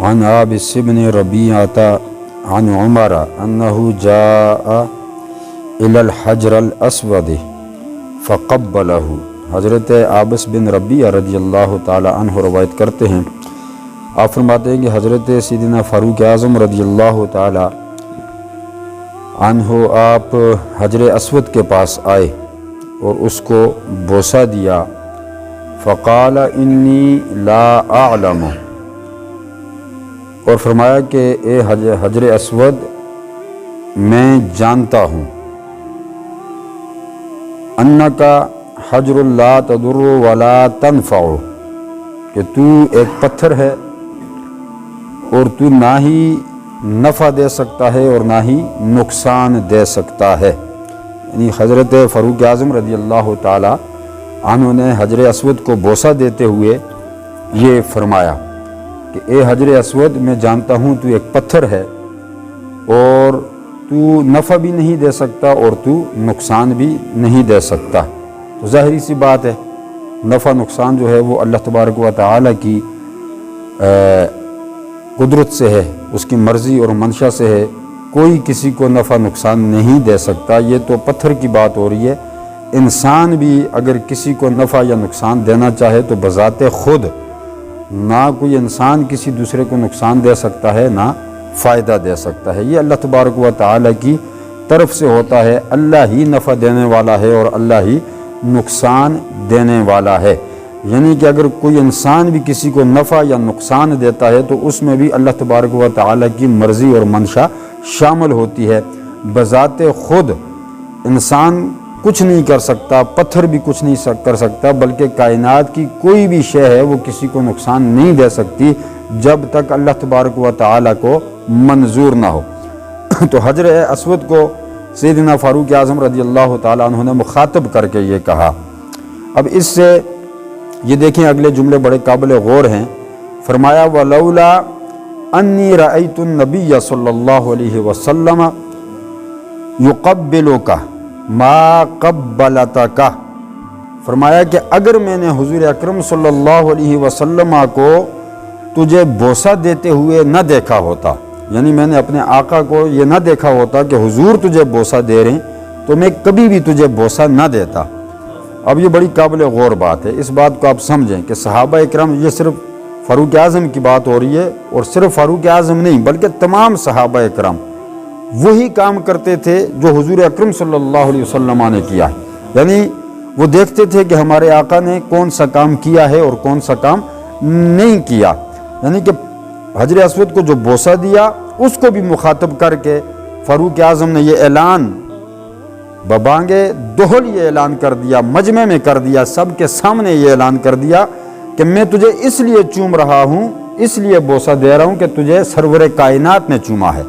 عن عابس بن ربيعة عن عمر أنه جاء إلى الحجر الأسود فقبله۔ حضرت عابس بن ربیعہ رضی اللہ تعالی عنہ روایت کرتے ہیں، آپ فرماتے ہیں کہ حضرت سیدنا فاروق اعظم رضی اللہ تعالی عنہ آپ حجر اسود کے پاس آئے اور اس کو بوسہ دیا۔ فقال انی لا اعلم، اور فرمایا کہ اے حجر اسود میں جانتا ہوں، انکا حجر لا تضر ولا تنفع، کہ تو ایک پتھر ہے اور تو نہ ہی نفع دے سکتا ہے اور نہ ہی نقصان دے سکتا ہے۔ یعنی حضرت فاروق اعظم رضی اللہ تعالی عنہ نے حجر اسود کو بوسہ دیتے ہوئے یہ فرمایا کہ اے حجر اسود میں جانتا ہوں تو ایک پتھر ہے اور تو نفع بھی نہیں دے سکتا اور تو نقصان بھی نہیں دے سکتا۔ تو ظاہری سی بات ہے، نفع نقصان جو ہے وہ اللہ تبارک و تعالی کی قدرت سے ہے، اس کی مرضی اور منشا سے ہے، کوئی کسی کو نفع نقصان نہیں دے سکتا۔ یہ تو پتھر کی بات ہو رہی ہے، انسان بھی اگر کسی کو نفع یا نقصان دینا چاہے تو بذات خود نہ کوئی انسان کسی دوسرے کو نقصان دے سکتا ہے نہ فائدہ دے سکتا ہے۔ یہ اللہ تبارک و تعالی کی طرف سے ہوتا ہے، اللہ ہی نفع دینے والا ہے اور اللہ ہی نقصان دینے والا ہے۔ یعنی کہ اگر کوئی انسان بھی کسی کو نفع یا نقصان دیتا ہے تو اس میں بھی اللہ تبارک و تعالی کی مرضی اور منشا شامل ہوتی ہے۔ بذات خود انسان کچھ نہیں کر سکتا، پتھر بھی کچھ نہیں کر سکتا، بلکہ کائنات کی کوئی بھی شے ہے وہ کسی کو نقصان نہیں دے سکتی جب تک اللہ تبارک و تعالی کو منظور نہ ہو۔ تو حجر اسود کو سیدنا فاروق اعظم رضی اللہ تعالیٰ عنہ نے مخاطب کر کے یہ کہا۔ اب اس سے یہ دیکھیں اگلے جملے بڑے قابل غور ہیں، فرمایا وَلَوْلَا أَنِّي رَأَيْتُ النَّبِيَّ صلی اللہ علیہ وسلم يُقَبِّلُكَ مَا قَبَّلَتَكَ، فرمایا کہ اگر میں نے حضور اکرم صلی اللہ علیہ وسلم کو تجھے بوسہ دیتے ہوئے نہ دیکھا ہوتا، یعنی میں نے اپنے آقا کو یہ نہ دیکھا ہوتا کہ حضور تجھے بوسہ دے رہے ہیں تو میں کبھی بھی تجھے بوسہ نہ دیتا۔ اب یہ بڑی قابل غور بات ہے، اس بات کو آپ سمجھیں کہ صحابہ اکرام، یہ صرف فاروق اعظم کی بات ہو رہی ہے اور صرف فاروق اعظم نہیں بلکہ تمام صحابہ اکرام وہی کام کرتے تھے جو حضور اکرم صلی اللہ علیہ وسلم نے کیا ہے۔ یعنی وہ دیکھتے تھے کہ ہمارے آقا نے کون سا کام کیا ہے اور کون سا کام نہیں کیا، یعنی کہ حجر اسود کو جو بوسہ دیا اس کو بھی مخاطب کر کے فاروق اعظم نے یہ اعلان ببانگ دہل یہ اعلان کر دیا، مجمع میں کر دیا، سب کے سامنے یہ اعلان کر دیا کہ میں تجھے اس لیے چوم رہا ہوں، اس لیے بوسہ دے رہا ہوں کہ تجھے سرور کائنات نے چوما ہے،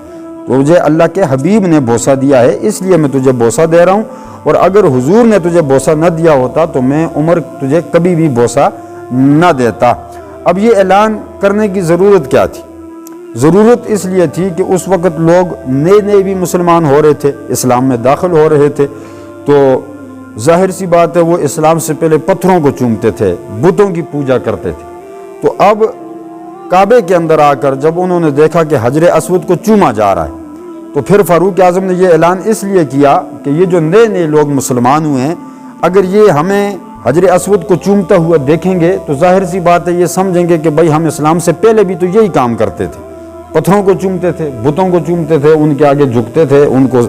تجھے اللہ کے حبیب نے بوسہ دیا ہے، اس لیے میں تجھے بوسہ دے رہا ہوں، اور اگر حضور نے تجھے بوسہ نہ دیا ہوتا تو میں عمر تجھے کبھی بھی بوسہ نہ دیتا۔ اب یہ اعلان کرنے کی ضرورت کیا تھی؟ ضرورت اس لیے تھی کہ اس وقت لوگ نئے نئے بھی مسلمان ہو رہے تھے، اسلام میں داخل ہو رہے تھے، تو ظاہر سی بات ہے وہ اسلام سے پہلے پتھروں کو چومتے تھے، بتوں کی پوجا کرتے تھے۔ تو اب کعبے کے اندر آ کر جب انہوں نے دیکھا کہ حجر اسود کو چوما جا رہا ہے تو پھر فاروق اعظم نے یہ اعلان اس لیے کیا کہ یہ جو نئے نئے لوگ مسلمان ہوئے ہیں، اگر یہ ہمیں حجر اسود کو چومتا ہوا دیکھیں گے تو ظاہر سی بات ہے یہ سمجھیں گے کہ بھائی ہم اسلام سے پہلے بھی تو یہی کام کرتے تھے، پتھروں کو چومتے تھے، بتوں کو چومتے تھے، ان کے آگے جھکتے تھے، ان کو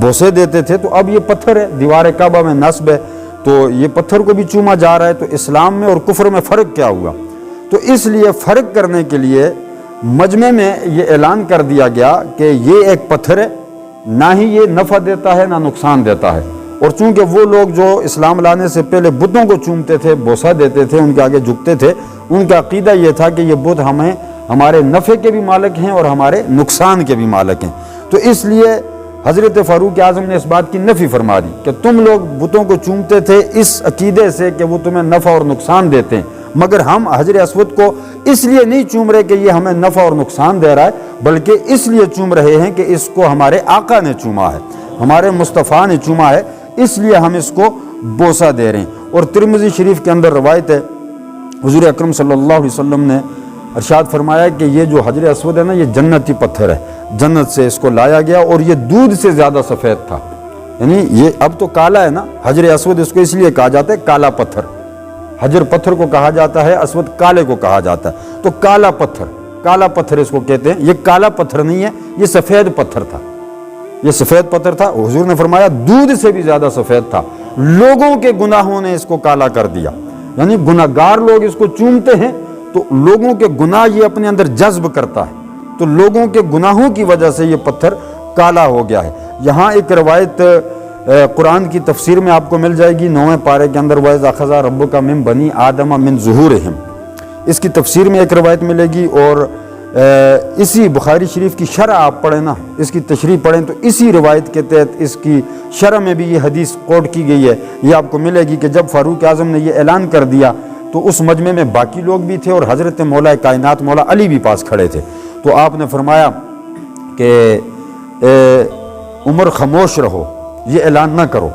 بوسے دیتے تھے، تو اب یہ پتھر ہے، دیوار کعبہ میں نصب ہے تو یہ پتھر کو بھی چوما جا رہا ہے، تو اسلام میں اور کفر میں فرق کیا ہوا؟ تو اس لیے فرق کرنے کے لیے مجمع میں یہ اعلان کر دیا گیا کہ یہ ایک پتھر ہے، نہ ہی یہ نفع دیتا ہے نہ نقصان دیتا ہے، اور چونکہ وہ لوگ جو اسلام لانے سے پہلے بتوں کو چومتے تھے، بوسہ دیتے تھے، ان کے آگے جھکتے تھے، ان کا عقیدہ یہ تھا کہ یہ بت ہمیں ہمارے نفع کے بھی مالک ہیں اور ہمارے نقصان کے بھی مالک ہیں، تو اس لیے حضرت فاروق اعظم نے اس بات کی نفی فرما دی کہ تم لوگ بتوں کو چومتے تھے اس عقیدے سے کہ وہ تمہیں نفع اور نقصان دیتے ہیں، مگر ہم حجر اسود کو اس لیے نہیں چوم رہے کہ یہ ہمیں نفع اور نقصان دے رہا ہے، بلکہ اس لیے چوم رہے ہیں کہ اس کو ہمارے آقا نے چوما ہے، ہمارے مصطفیٰ نے چوما ہے، اس لیے ہم اس کو بوسہ دے رہے ہیں۔ اور ترمذی شریف کے اندر روایت ہے، حضور اکرم صلی اللہ علیہ وسلم نے ارشاد فرمایا کہ یہ جو حجر اسود ہے نا، یہ جنتی پتھر ہے، جنت سے اس کو لایا گیا اور یہ دودھ سے زیادہ سفید تھا. یعنی یہ اب تو کالا ہے نا، حجر اسود اس کو اس لیے کہا جاتا ہے کالا پتھر. حجر پتھر کو کہا جاتا ہے، اسود کالے کو کہا جاتا ہے. تو کالا پتھر اس کو کہتے ہیں. یہ کالا پتھر نہیں ہے، یہ سفید پتھر تھا. یہ سفید پتھر تھا. حضور نے فرمایا دودھ سے بھی زیادہ سفید تھا. لوگوں کے گناہوں نے اس کو کالا کر دیا. یعنی گناہگار لوگ اس کو چومتے ہیں تو لوگوں کے گناہ یہ اپنے اندر جذب کرتا ہے، تو لوگوں کے گناہوں کی وجہ سے یہ پتھر کالا ہو گیا ہے. یہاں ایک روایت قرآن کی تفسیر میں آپ کو مل جائے گی 9ویں پارے کے اندر، وَإِذْ أَخَذَ رَبُّكَ مِن بَنِي آدَمَ مِن ظُهُورِهِمْ. اس کی تفسیر میں ایک روایت ملے گی، اور اسی بخاری شریف کی شرح آپ پڑھیں نا، اس کی تشریح پڑھیں تو اسی روایت کے تحت اس کی شرح میں بھی یہ حدیث کوٹ کی گئی ہے. یہ آپ کو ملے گی کہ جب فاروق اعظم نے یہ اعلان کر دیا تو اس مجمع میں باقی لوگ بھی تھے اور حضرت مولا کائنات مولا علی بھی پاس کھڑے تھے. تو آپ نے فرمایا کہ عمر خاموش رہو، یہ اعلان نہ کرو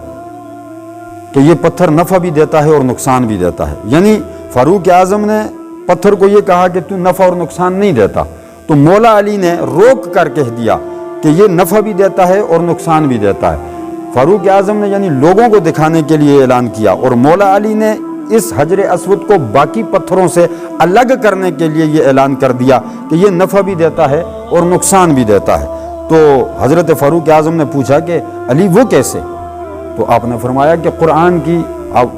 کہ یہ پتھر نفع بھی دیتا ہے اور نقصان بھی دیتا ہے. یعنی فاروق اعظم نے پتھر کو یہ کہا کہ تو نفع اور نقصان نہیں دیتا، تو مولا علی نے روک کر کہہ دیا کہ یہ نفع بھی دیتا ہے اور نقصان بھی دیتا ہے. فاروق اعظم نے یعنی لوگوں کو دکھانے کے لیے اعلان کیا، اور مولا علی نے اس حجر اسود کو باقی پتھروں سے الگ کرنے کے لیے یہ اعلان کر دیا کہ یہ نفع بھی دیتا ہے اور نقصان بھی دیتا ہے. تو حضرت فاروق اعظم نے پوچھا کہ علی وہ کیسے؟ تو آپ نے فرمایا کہ قرآن کی،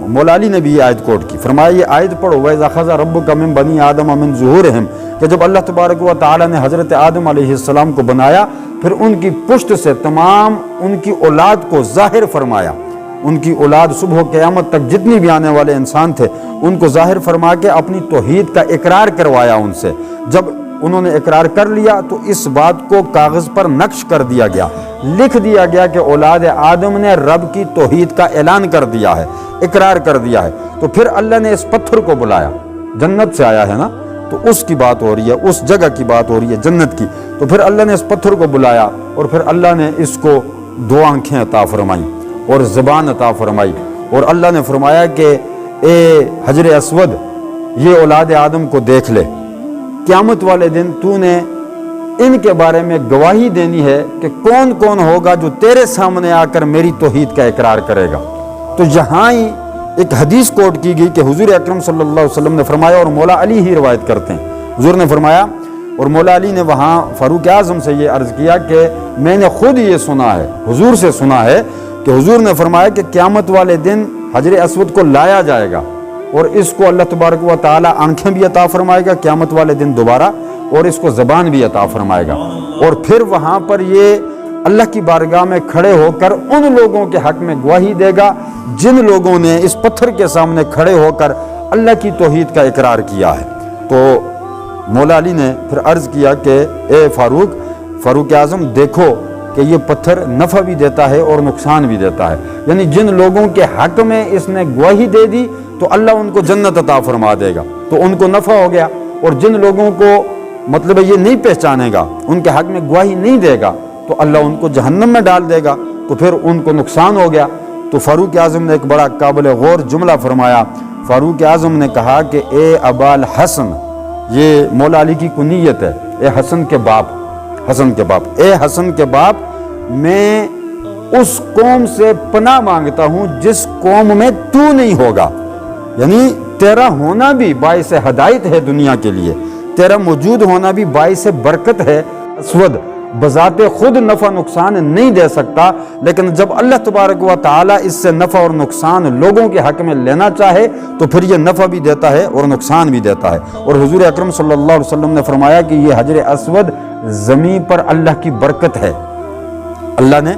مولا علی نے بھی یہ آیت کوٹ کی. فرمایا یہ آیت پڑھو، وَإِذْ أَخَذَ رَبُّكَ مِن بَنِي آدَمَ مِن ظُهُورِهِمْ، کہ جب اللہ تبارک و تعالیٰ نے حضرت آدم علیہ السلام کو بنایا، پھر ان کی پشت سے تمام ان کی اولاد کو ظاہر فرمایا. ان کی اولاد صبح و قیامت تک جتنی بھی آنے والے انسان تھے ان کو ظاہر فرما کے اپنی توحید کا اقرار کروایا ان سے. جب انہوں نے اقرار کر لیا تو اس بات کو کاغذ پر نقش کر دیا گیا، لکھ دیا گیا کہ اولاد آدم نے رب کی توحید کا اعلان کر دیا ہے، اقرار کر دیا ہے. تو پھر اللہ نے اس پتھر کو بلایا، جنت سے آیا ہے نا، تو اس کی بات ہو رہی ہے، اس جگہ کی بات ہو رہی ہے جنت کی. تو پھر اللہ نے اس پتھر کو بلایا اور پھر اللہ نے اس کو 2 آنکھیں عطا فرمائیں اور زبان عطا فرمائی، اور اللہ نے فرمایا کہ اے حجر اسود، یہ اولاد آدم کو دیکھ لے، قیامت والے دن تو نے ان کے بارے میں گواہی دینی ہے کہ کون کون ہوگا جو تیرے سامنے آ کر میری توحید کا اقرار کرے گا. تو یہاں ہی ایک حدیث کوٹ کی گئی کہ حضور اکرم صلی اللہ علیہ وسلم نے فرمایا، اور مولا علی ہی روایت کرتے ہیں، حضور نے فرمایا، اور مولا علی نے وہاں فاروق اعظم سے یہ عرض کیا کہ میں نے خود یہ سنا ہے، حضور سے سنا ہے کہ حضور نے فرمایا کہ قیامت والے دن حجر اسود کو لایا جائے گا اور اس کو اللہ تبارک و تعالی آنکھیں بھی عطا فرمائے گا قیامت والے دن دوبارہ، اور اس کو زبان بھی عطا فرمائے گا. اور پھر وہاں پر یہ اللہ کی بارگاہ میں کھڑے ہو کر ان لوگوں کے حق میں گواہی دے گا جن لوگوں نے اس پتھر کے سامنے کھڑے ہو کر اللہ کی توحید کا اقرار کیا ہے. تو مولا علی نے پھر عرض کیا کہ اے فاروق اعظم، دیکھو کہ یہ پتھر نفع بھی دیتا ہے اور نقصان بھی دیتا ہے. یعنی جن لوگوں کے حق میں اس نے گواہی دے دی تو اللہ ان کو جنت عطا فرما دے گا، تو ان کو نفع ہو گیا. اور جن لوگوں کو مطلب یہ نہیں پہچانے گا، ان کے حق میں گواہی نہیں دے گا، تو اللہ ان کو جہنم میں ڈال دے گا، تو پھر ان کو نقصان ہو گیا. تو فاروق اعظم نے ایک بڑا قابل غور جملہ فرمایا. فاروق اعظم نے کہا کہ اے ابا الحسن، یہ مولا علی کی کنیت ہے، اے حسن کے باپ، اے حسن کے باپ، میں اس قوم سے پناہ مانگتا ہوں جس قوم میں تو نہیں ہوگا. یعنی تیرا ہونا بھی باعث ہدایت ہے دنیا کے لیے، تیرا موجود ہونا بھی باعث برکت ہے. اسود بذات خود نفع نقصان نہیں دے سکتا، لیکن جب اللہ تبارک و تعالی اس سے نفع اور نقصان لوگوں کے حق میں لینا چاہے تو پھر یہ نفع بھی دیتا ہے اور نقصان بھی دیتا ہے. اور حضور اکرم صلی اللہ علیہ وسلم نے فرمایا کہ یہ حجر اسود زمین پر اللہ کی برکت ہے، اللہ نے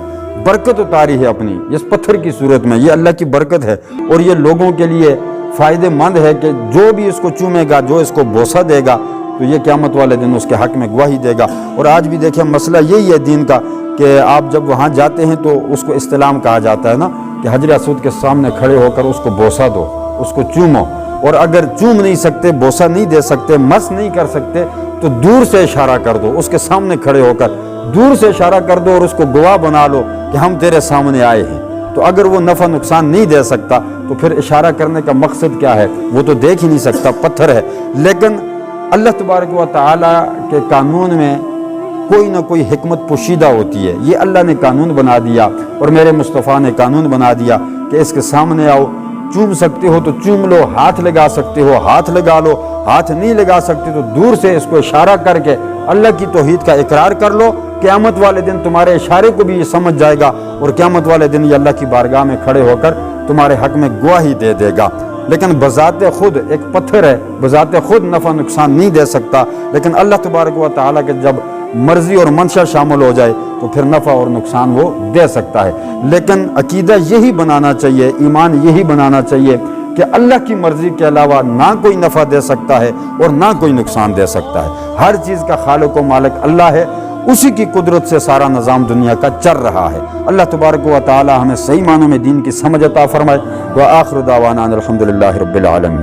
برکت اتاری ہے اپنی اس پتھر کی صورت میں، یہ اللہ کی برکت ہے. اور یہ لوگوں کے لیے فائدہ مند ہے کہ جو بھی اس کو چومے گا، جو اس کو بوسہ دے گا، تو یہ قیامت والے دن اس کے حق میں گواہی دے گا. اور آج بھی دیکھیں مسئلہ یہی ہے دین کا کہ آپ جب وہاں جاتے ہیں تو اس کو استلام کہا جاتا ہے نا، کہ حجر اسود کے سامنے کھڑے ہو کر اس کو بوسہ دو، اس کو چومو. اور اگر چوم نہیں سکتے، بوسہ نہیں دے سکتے، مس نہیں کر سکتے، تو دور سے اشارہ کر دو، اس کے سامنے کھڑے ہو کر دور سے اشارہ کر دو اور اس کو گواہ بنا لو کہ ہم تیرے سامنے آئے ہیں. تو اگر وہ نفع نقصان نہیں دے سکتا تو پھر اشارہ کرنے کا مقصد کیا ہے؟ وہ تو دیکھ ہی نہیں سکتا، پتھر ہے. لیکن اللہ تبارک و تعالیٰ کے قانون میں کوئی نہ کوئی حکمت پوشیدہ ہوتی ہے. یہ اللہ نے قانون بنا دیا اور میرے مصطفیٰ نے قانون بنا دیا کہ اس کے سامنے آؤ، چوم سکتے ہو تو چوم لو، ہاتھ لگا سکتے ہو ہاتھ لگا لو، ہاتھ نہیں لگا سکتے تو دور سے اس کو اشارہ کر کے اللہ کی توحید کا اقرار کر لو. قیامت والے دن تمہارے اشارے کو بھی یہ سمجھ جائے گا اور قیامت والے دن یہ اللہ کی بارگاہ میں کھڑے ہو کر تمہارے حق میں گواہی دے دے گا. لیکن بذات خود ایک پتھر ہے، بذات خود نفع نقصان نہیں دے سکتا، لیکن اللہ تبارک و تعالیٰ کے جب مرضی اور منشا شامل ہو جائے تو پھر نفع اور نقصان وہ دے سکتا ہے. لیکن عقیدہ یہی بنانا چاہیے، ایمان یہی بنانا چاہیے کہ اللہ کی مرضی کے علاوہ نہ کوئی نفع دے سکتا ہے اور نہ کوئی نقصان دے سکتا ہے. ہر چیز کا خالق و مالک اللہ ہے، اسی کی قدرت سے سارا نظام دنیا کا چل رہا ہے. اللہ تبارک و تعالی ہمیں صحیح معنوں میں دین کی سمجھ عطا فرمائے. وآخر دعوانا الحمدللہ رب العالمین.